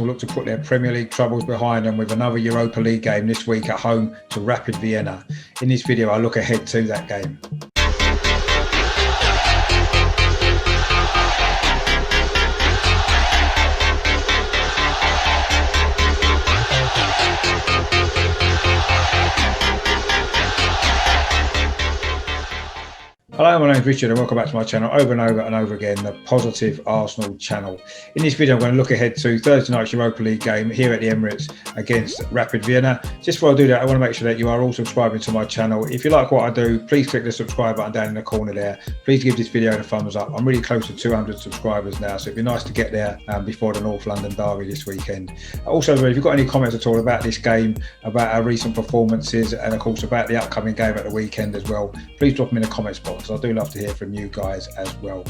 Arsenal look to put their Premier League troubles behind them with another Europa League game this week at home to Rapid Vienna. In this video, I look ahead to that game. Hello, my name is Richard and welcome back to my channel over and over again, the Positive Arsenal channel. In this video, I'm going to look ahead to Thursday night's Europa League game here at the Emirates against Rapid Vienna. Just before I do that, I want to make sure that you are all subscribing to my channel. If you like what I do, please click the subscribe button down in the corner there. Please give this video a thumbs up. I'm really close to 200 subscribers now, so it'd be nice to get there before the North London derby this weekend. Also, if you've got any comments at all about this game, about our recent performances, and of course about the upcoming game at the weekend as well, please drop them in the comments box. I do love to hear from you guys as well.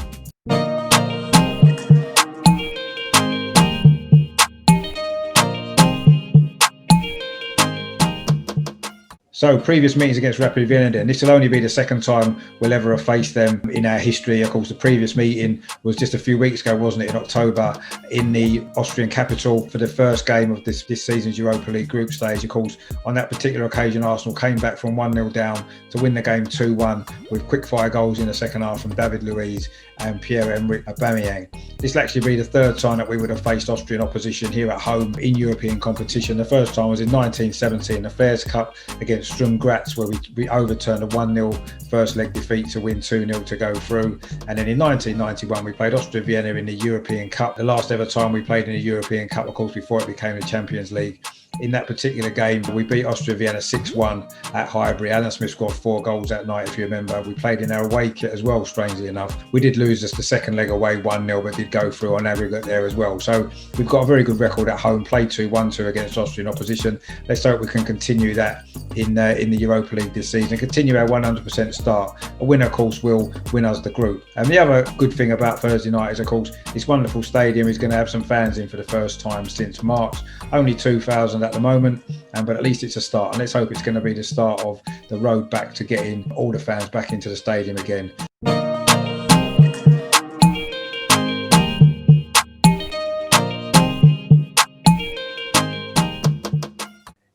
So previous meetings against Rapid Vienna, then this will only be the second time we'll ever have faced them in our history. Of course, the previous meeting was just a few weeks ago, wasn't it, in October in the Austrian capital for the first game of this season's Europa League group stage. Of course, on that particular occasion, Arsenal came back from 1-0 down to win the game 2-1 with quick-fire goals in the second half from David Luiz and Pierre-Emerick Aubameyang. This will actually be the third time that we would have faced Austrian opposition here at home in European competition. The first time was in 1970 in the Fairs Cup against Sturm Graz, where we overturned a 1-0 first leg defeat to win 2-0 to go through. And then in 1991, we played Austria Vienna in the European Cup. The last ever time we played in the European Cup, of course, before it became the Champions League. In that particular game, we beat Austria Vienna 6-1 at Highbury. Alan Smith scored 4 goals that night, if you remember. We played in our away kit as well, strangely enough. We did lose just the second leg away 1-0, but did go through on aggregate there as well. So we've got a very good record at home, played 2-1-2 against Austrian opposition. Let's hope we can continue that in the Europa League this season, continue our 100% start. A winner, of course, will win us the group. And the other good thing about Thursday night is, of course, this wonderful stadium is going to have some fans in for the first time since March. Only 2,000 at the moment, but at least it's a start, and let's hope it's going to be the start of the road back to getting all the fans back into the stadium again.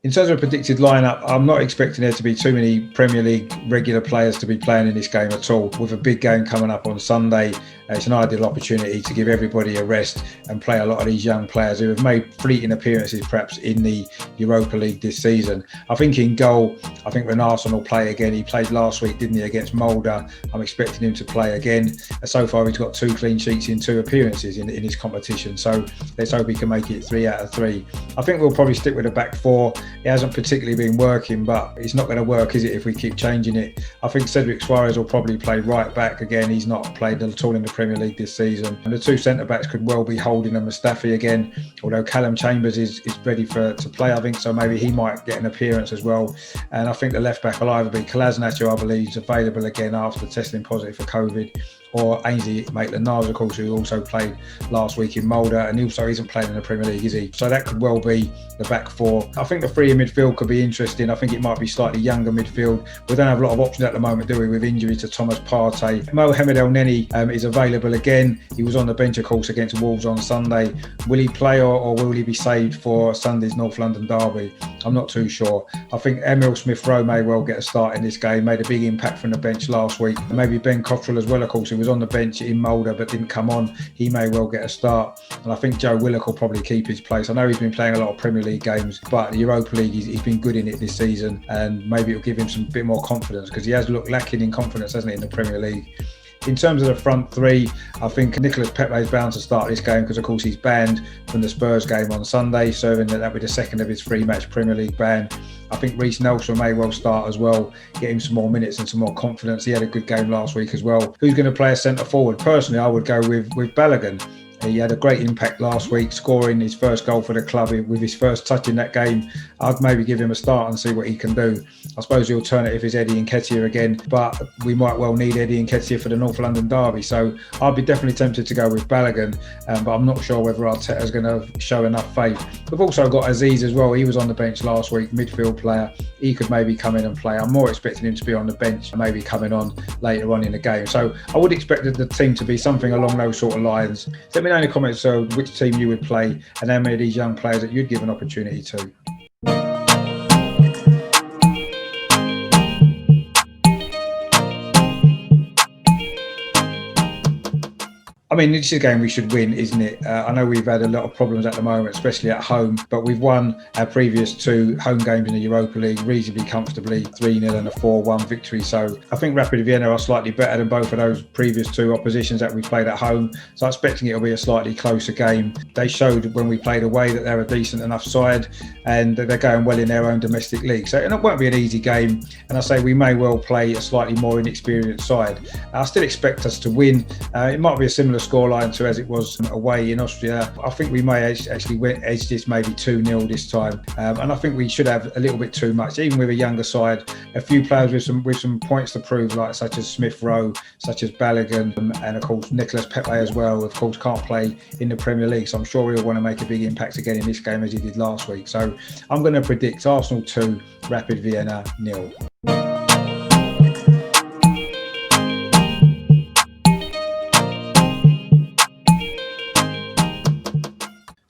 In terms of a predicted lineup, I'm not expecting there to be too many Premier League regular players to be playing in this game at all. With a big game coming up on Sunday, it's an ideal opportunity to give everybody a rest and play a lot of these young players who have made fleeting appearances perhaps in the Europa League this season. I think in goal, when Arsenal play again, he played last week, didn't he, against Mulder. I'm expecting him to play again. So far, he's got 2 clean sheets in 2 appearances in this competition. So let's hope he can make it 3 out of 3. I think we'll probably stick with a back 4. It hasn't particularly been working, but it's not going to work, is it, if we keep changing it? I think Cedric Suarez will probably play right back again. He's not played at all in the Premier League this season. And the 2 centre-backs could well be Holding and Mustafi again, although Callum Chambers is ready to play, I think, so maybe he might get an appearance as well. And I think the left-back will either be Kolasinac, who I believe is available again after testing positive for COVID, or Ainsley Maitland-Niles, of course, who also played last week in Mulder, and he also isn't playing in the Premier League, is he? So that could well be the back 4. I think the 3 in midfield could be interesting. I think it might be slightly younger midfield. We don't have a lot of options at the moment, do we, with injury to Thomas Partey. Mohamed El Neni is available again. He was on the bench, of course, against Wolves on Sunday. Will he play or will he be saved for Sunday's North London derby? I'm not too sure. I think Emil Smith-Rowe may well get a start in this game, made a big impact from the bench last week. And maybe Ben Cottrell as well, of course, who was on the bench in Mulder but didn't come on. He may well get a start. And I think Joe Willock will probably keep his place. I know he's been playing a lot of Premier League games, but the Europa League, he's been good in it this season, and maybe it'll give him some bit more confidence, because he has looked lacking in confidence, hasn't he, in the Premier League. In terms of the front 3, I think Nicolas Pepe is bound to start this game because, of course, he's banned from the Spurs game on Sunday, serving that will be the second of his 3-match Premier League ban. I think Reece Nelson may well start as well, get him some more minutes and some more confidence. He had a good game last week as well. Who's going to play a centre forward? Personally, I would go with Balogun. He had a great impact last week, scoring his first goal for the club with his first touch in that game. I'd maybe give him a start and see what he can do. I suppose the alternative is Eddie Nketiah again, but we might well need Eddie Nketiah for the North London derby. So I'd be definitely tempted to go with Balogun, but I'm not sure whether Arteta's going to show enough faith. We've also got Aziz as well. He was on the bench last week, midfield player. He could maybe come in and play. I'm more expecting him to be on the bench and maybe coming on later on in the game. So I would expect the team to be something along those sort of lines. Let me me know in the comments which team you would play and how many of these young players that you'd give an opportunity to. I mean, this is a game we should win, isn't it? I know we've had a lot of problems at the moment, especially at home, but we've won our previous 2 home games in the Europa League reasonably comfortably, 3-0 and a 4-1 victory. So I think Rapid Vienna are slightly better than both of those previous 2 oppositions that we played at home. So I'm expecting it'll be a slightly closer game. They showed when we played away that they're a decent enough side and that they're going well in their own domestic league. So it won't be an easy game. And I say we may well play a slightly more inexperienced side. I still expect us to win. It might be a similar scoreline to as it was away in Austria. I think we may actually edge this maybe 2-0 this time, and I think we should have a little bit too much, even with a younger side. A few players with some points to prove, like such as Smith Rowe, such as Balogun, and of course Nicolas Pepe as well. Of course, can't play in the Premier League, so I'm sure he'll want to make a big impact again in this game as he did last week. So I'm going to predict Arsenal 2, Rapid Vienna 0.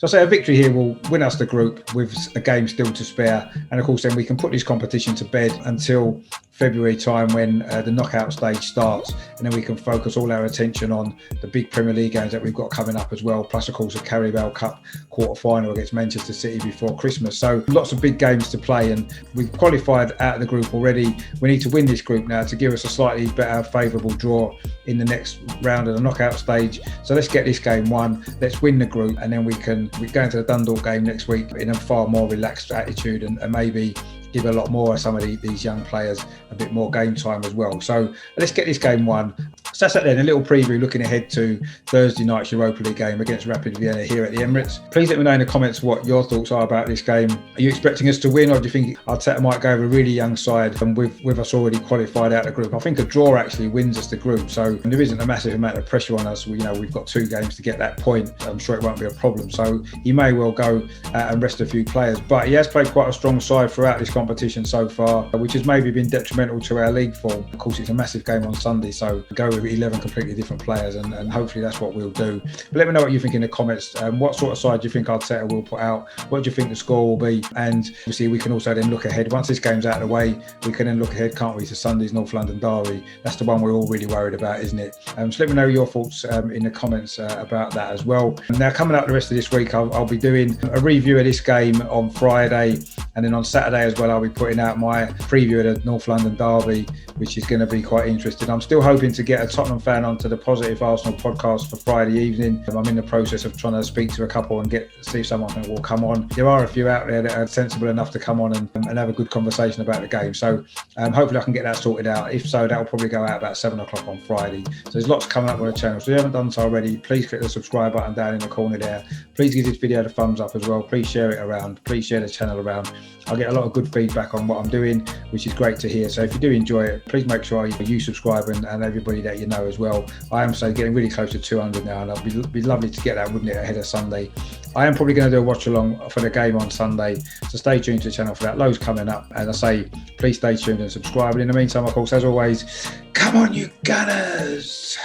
So I say a victory here will win us the group with a game still to spare. And of course, then we can put this competition to bed until February time when the knockout stage starts. And then we can focus all our attention on the big Premier League games that we've got coming up as well. Plus, of course, a Carabao Cup quarter-final against Manchester City before Christmas. So lots of big games to play. And we've qualified out of the group already. We need to win this group now to give us a slightly better favourable draw in the next round of the knockout stage. So let's get this game won. Let's win the group. And then we go into the Dundalk game next week in a far more relaxed attitude and maybe give a lot more of some of these young players a bit more game time as well. So let's get this game won. So that's it then, a little preview looking ahead to Thursday night's Europa League game against Rapid Vienna here at the Emirates. Please let me know in the comments what your thoughts are about this game. Are you expecting us to win, or do you think Arteta might go with a really young side and with us already qualified out of the group? I think a draw actually wins us the group, so there isn't a massive amount of pressure on us. We've got 2 games to get that point. I'm sure it won't be a problem. So he may well go and rest a few players, but he has played quite a strong side throughout this competition so far, which has maybe been detrimental to our league form. Of course, it's a massive game on Sunday, so go with 11 completely different players, and hopefully that's what we'll do. But let me know what you think in the comments. What sort of side do you think Arteta will put out? What do you think the score will be? And obviously we can also then look ahead. Once this game's out of the way, we can then look ahead, can't we, to Sunday's North London derby. That's the one we're all really worried about, isn't it? So let me know your thoughts in the comments about that as well. Now, coming up the rest of this week, I'll be doing a review of this game on Friday, and then on Saturday as well I'll be putting out my preview of the North London derby, which is going to be quite interesting. I'm still hoping to get a Tottenham fan onto the Positive Arsenal podcast for Friday evening. I'm in the process of trying to speak to a couple and see if someone will come on. There are a few out there that are sensible enough to come on and have a good conversation about the game. So hopefully I can get that sorted out. If so, that will probably go out about 7 o'clock on Friday. So there's lots coming up on the channel. So if you haven't done so already, please click the subscribe button down in the corner there. Please give this video the thumbs up as well. Please share it around. Please share the channel around. I get a lot of good feedback on what I'm doing, which is great to hear. So if you do enjoy it, please make sure you subscribe and everybody that you know as well. I am getting really close to 200 now, and it'd be lovely to get that, wouldn't it, ahead of Sunday. I am probably going to do a watch along for the game on Sunday, so stay tuned to the channel for that. Loads coming up, and I say please stay tuned and subscribe. And in the meantime, of course, as always, come on you Gunners!